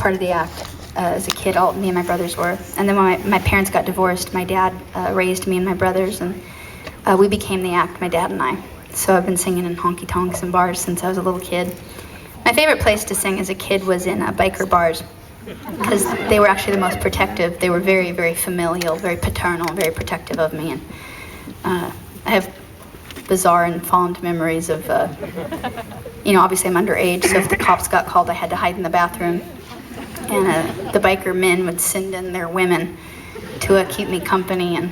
part of the act as a kid. All me and my brothers were. And then when my parents got divorced, my dad raised me and my brothers, and we became the act, my dad and I. So I've been singing in honky-tonks and bars since I was a little kid. My favorite place to sing as a kid was in biker bars, because they were actually the most protective. They were very, very familial, very paternal, very protective of me. And I have bizarre and fond memories of, obviously I'm underage, so if the cops got called, I had to hide in the bathroom. And the biker men would send in their women to keep me company. And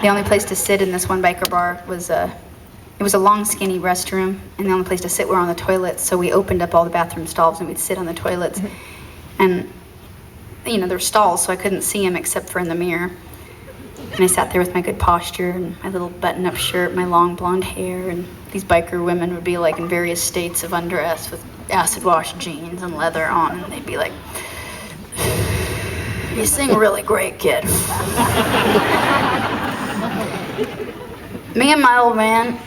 the only place to sit in this one biker bar was it was a long, skinny restroom, and the only place to sit were on the toilets. So we opened up all the bathroom stalls, and we'd sit on the toilets. And, there were stalls, so I couldn't see them except for in the mirror. And I sat there with my good posture and my little button-up shirt, my long blonde hair, and these biker women would be like in various states of undress with acid-wash jeans and leather on, and they'd be like, "You sing really great, kid." Me and my old man,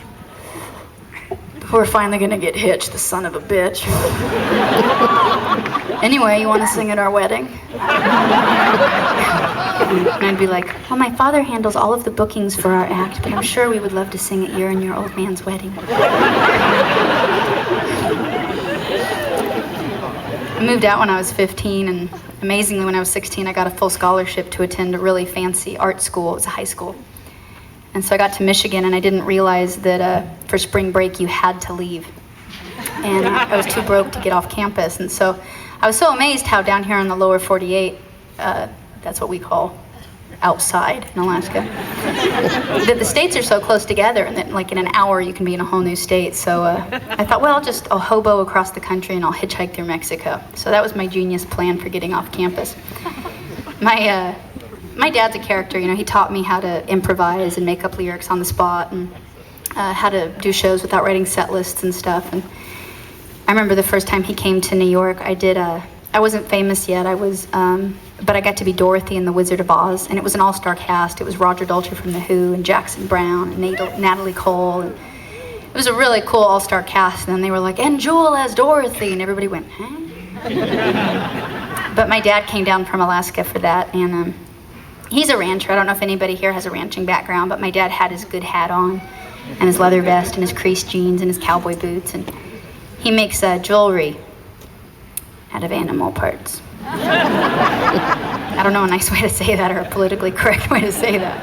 we're finally gonna get hitched, the son of a bitch. Anyway, you wanna sing at our wedding? And I'd be like, well, my father handles all of the bookings for our act, but I'm sure we would love to sing at your and your old man's wedding. I moved out when I was 15, and amazingly, when I was 16, I got a full scholarship to attend a really fancy art school. It was a high school. And so I got to Michigan, and I didn't realize that for spring break, you had to leave. And I was too broke to get off campus. And so I was so amazed how down here in the lower 48, that's what we call outside in Alaska, that the states are so close together, and that like in an hour you can be in a whole new state. So I thought, well, I'll hobo across the country and I'll hitchhike through Mexico. So that was my genius plan for getting off campus. My dad's a character, he taught me how to improvise and make up lyrics on the spot, and how to do shows without writing set lists and stuff. And I remember the first time he came to New York, I wasn't famous yet, but I got to be Dorothy in The Wizard of Oz, and it was an all-star cast. It was Roger Daltrey from The Who, and Jackson Browne, and Natalie Cole. And it was a really cool all-star cast, and then they were like, and Jewel as Dorothy, and everybody went, huh? But my dad came down from Alaska for that, and he's a rancher. I don't know if anybody here has a ranching background, but my dad had his good hat on, and his leather vest, and his creased jeans, and his cowboy boots, and he makes jewelry out of animal parts. I don't know a nice way to say that or a politically correct way to say that.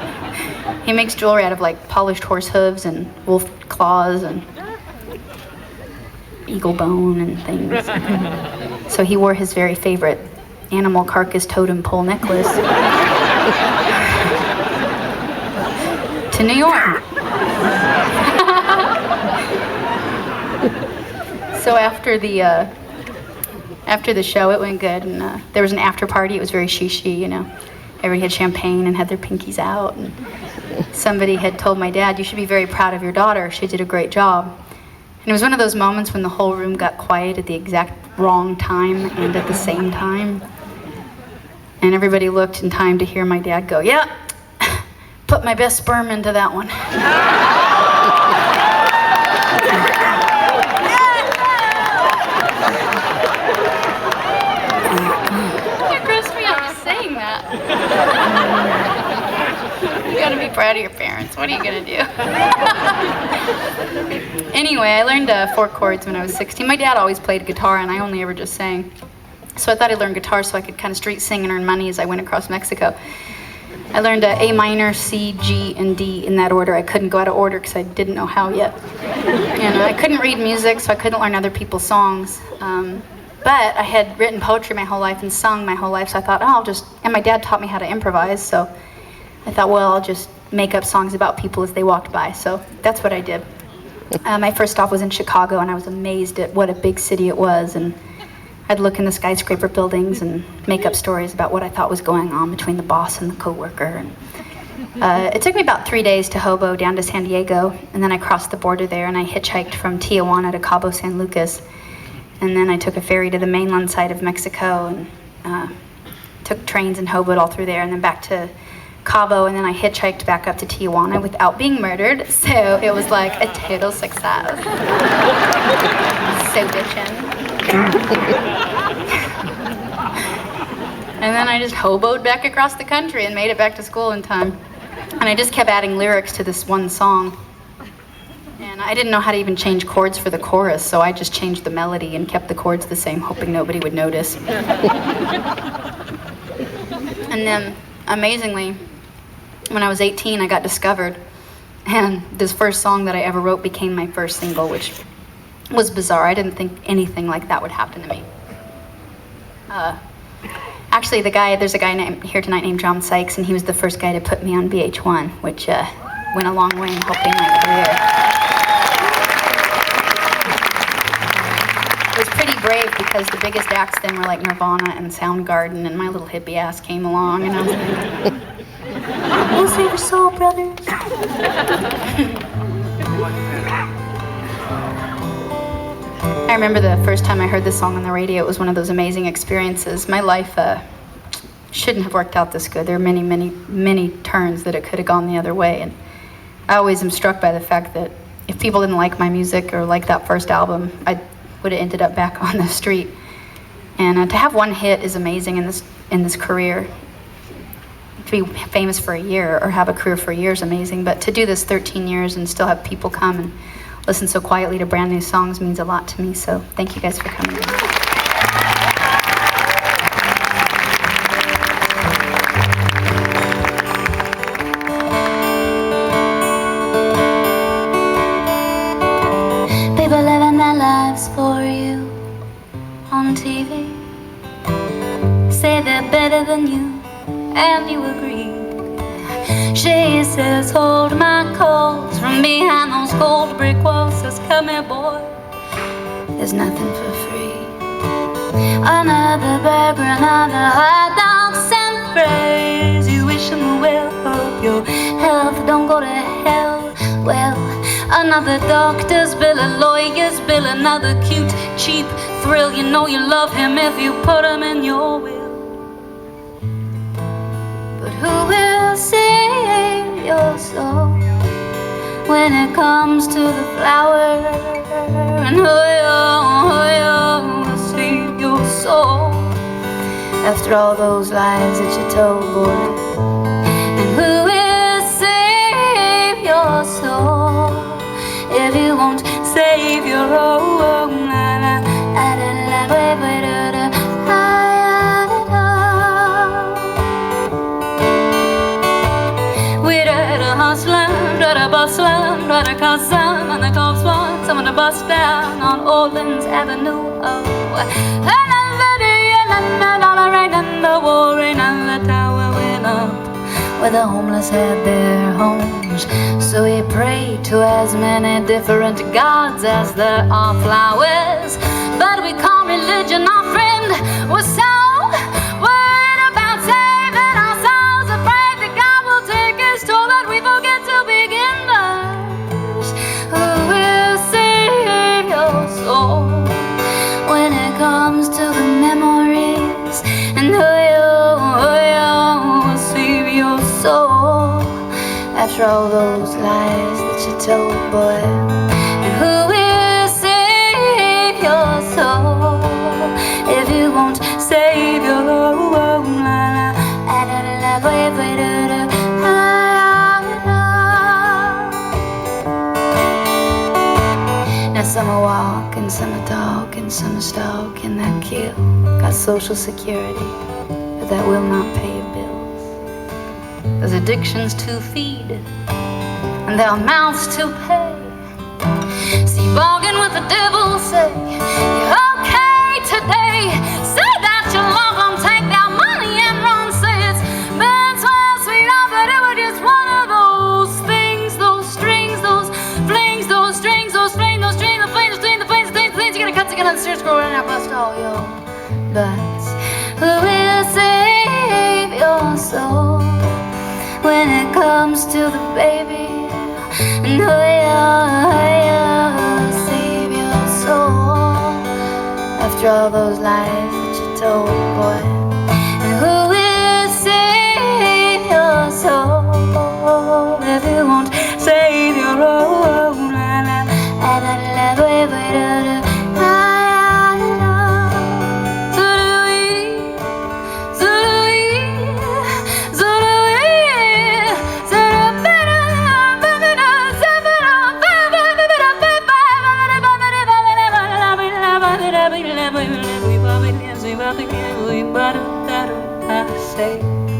He makes jewelry out of like polished horse hooves and wolf claws and eagle bone and things. So he wore his very favorite animal carcass totem pole necklace to New York. So after the show, it went good, and there was an after party. It was very shishi, Everybody had champagne and had their pinkies out, and somebody had told my dad, "You should be very proud of your daughter. She did a great job." And it was one of those moments when the whole room got quiet at the exact wrong time and at the same time. And everybody looked in time to hear my dad go, "Yeah, put my best sperm into that one." You gotta be proud of your parents. What are you gonna do? Anyway, I learned 4 chords when I was 16. My dad always played guitar, and I only ever just sang. So I thought I'd learn guitar so I could kind of street sing and earn money as I went across Mexico. I learned A minor, C, G, and D in that order. I couldn't go out of order because I didn't know how yet. And I couldn't read music, so I couldn't learn other people's songs. But I had written poetry my whole life and sung my whole life, so I thought, and my dad taught me how to improvise, so I thought, well, I'll just make up songs about people as they walked by, so that's what I did. My first stop was in Chicago, and I was amazed at what a big city it was, and I'd look in the skyscraper buildings and make up stories about what I thought was going on between the boss and the coworker. And it took me about 3 days to hobo down to San Diego, and then I crossed the border there, and I hitchhiked from Tijuana to Cabo San Lucas. And then I took a ferry to the mainland side of Mexico and took trains and hoboed all through there, and then back to Cabo, and then I hitchhiked back up to Tijuana without being murdered, so it was like a total success. So bitchin'. And then I just hoboed back across the country and made it back to school in time. And I just kept adding lyrics to this one song. And I didn't know how to even change chords for the chorus, so I just changed the melody and kept the chords the same, hoping nobody would notice. And then, amazingly, when I was 18, I got discovered. And this first song that I ever wrote became my first single, which was bizarre. I didn't think anything like that would happen to me. Actually, there's a guy here tonight named John Sykes, and he was the first guy to put me on VH1, which went a long way in helping my career. It was pretty brave because the biggest acts then were like Nirvana and Soundgarden, and my little hippie ass came along, and I was like, we'll save your soul, brothers. I remember the first time I heard this song on the radio. It was one of those amazing experiences. My life shouldn't have worked out this good. There are many, many, many turns that it could have gone the other way. And I always am struck by the fact that if people didn't like my music or like that first album, I would have ended up back on the street. And to have one hit is amazing in this career. To be famous for a year or have a career for a year is amazing. But to do this 13 years and still have people come and listen so quietly to brand new songs means a lot to me, so thank you guys for coming. People living their lives for you on TV, say they're better than you, and you agree. She says, hold my calls from behind those cold brick walls. Says, come here, boy, there's nothing for free. Another burger, another hot dog, send praise. You wish them well, hope your health don't go to hell. Well, another doctor's bill, a lawyer's bill, another cute, cheap thrill. You know you love him if you put him in your will. But who will save your soul when it comes to the flower? And who will save your soul after all those lies that you told, boy? And who will save your soul if you won't save your own? Bustling, right across some on the golf swans. I'm gonna bust down on Orleans Avenue. Oh, and the warring and the tower went up where the homeless had their homes. So he prayed to as many different gods as there are flowers. But we call religion our friend. We're so worried about saving our souls, afraid that God will take his toll, that we forget to begin. When it comes to the memories, and who will save your soul after all those lies that you told, boy? And who will save your soul if you won't save your own? Now some are walking, some are talking, some are stalking that kill. Got social security, but that will not pay your bills. There's addictions to feed, and there are mouths to pay. See, bargain with the devil, say you're okay today. Say that you love them, take their money and run. Say it's been swell, sweetheart, but it was just one of those things, those strings, those flings, those strings, those flings, those strings, the flames, the flames, the flames. You gotta cut together the stairs, go right now, bust all your butts. Who will save your soul when it comes to the baby? And who will save your soul after all those lies that you told, boy? And who will save your soul if you won't save your own? we dance about the game, we butter, I say.